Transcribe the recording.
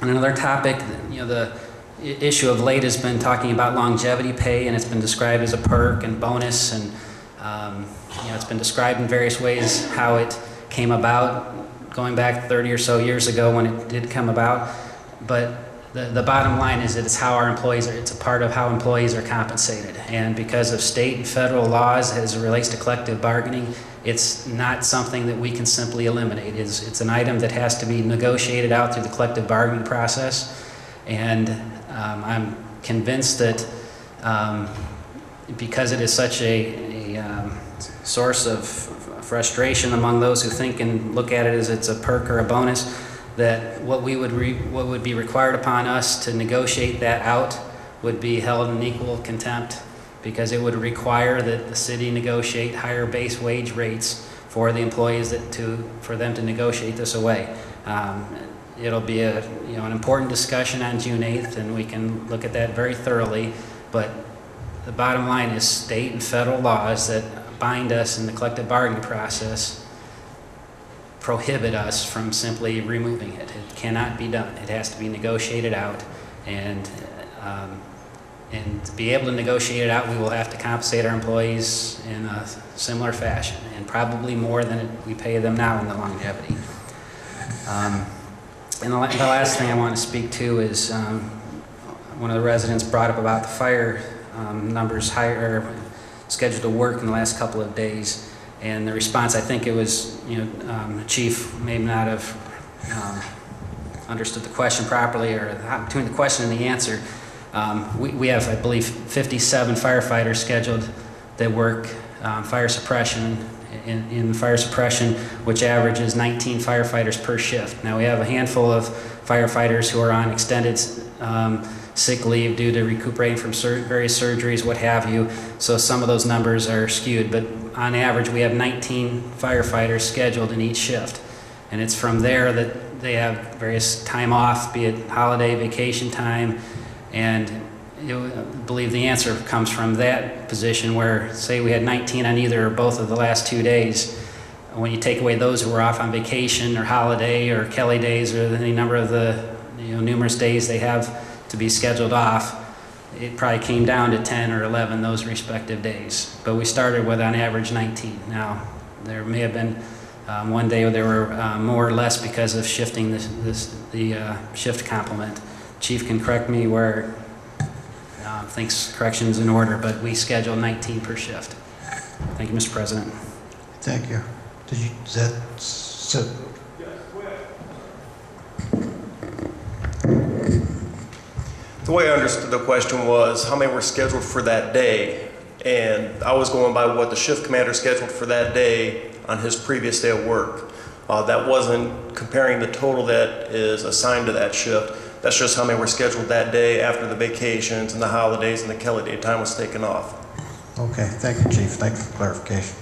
On another topic, the issue of late has been talking about longevity pay, and it's been described as a perk and bonus, and it's been described in various ways how it came about, going back 30 or so years ago when it did come about. But the bottom line is that it's how our employees are, it's a part of how employees are compensated. And because of state and federal laws as it relates to collective bargaining, it's not something that we can simply eliminate. It's an item that has to be negotiated out through the collective bargaining process. And I'm convinced that because it is such a source of frustration among those who think and look at it as it's a perk or a bonus, that what would be required upon us to negotiate that out would be held in equal contempt, because it would require that the city negotiate higher base wage rates for the employees for them to negotiate this away. It'll be an important discussion on June 8th, and we can look at that very thoroughly. But the bottom line is state and federal laws that bind us in the collective bargaining process prohibit us from simply removing it. It cannot be done. It has to be negotiated out, and to be able to negotiate it out, we will have to compensate our employees in a similar fashion, and probably more than we pay them now in the longevity. And the last thing I want to speak to is one of the residents brought up about the fire numbers scheduled to work in the last couple of days. And the response, I think it was, the chief may not have understood the question properly, or between the question and the answer. We have, I believe, 57 firefighters scheduled that work fire suppression, in fire suppression, which averages 19 firefighters per shift. Now, we have a handful of firefighters who are on extended sick leave due to recuperating from various surgeries, what have you. So some of those numbers are skewed, but on average we have 19 firefighters scheduled in each shift. And it's from there that they have various time off, be it holiday, vacation time, and I believe the answer comes from that position where, say we had 19 on either or both of the last 2 days. When you take away those who were off on vacation or holiday or Kelly days or any number of the numerous days they have to be scheduled off, it probably came down to 10 or 11 those respective days. But we started with on average 19. Now, there may have been one day where there were more or less because of shifting the shift complement. Chief can correct me where thinks corrections in order, but we schedule 19 per shift. Thank you, Mr. President. Thank you. Is that so? The way I understood the question was how many were scheduled for that day, and I was going by what the shift commander scheduled for that day on his previous day of work. That wasn't comparing the total that is assigned to that shift. That's just how many were scheduled that day after the vacations and the holidays and the Kelly Day time was taken off. Okay, thank you, Chief. Thank you for clarification.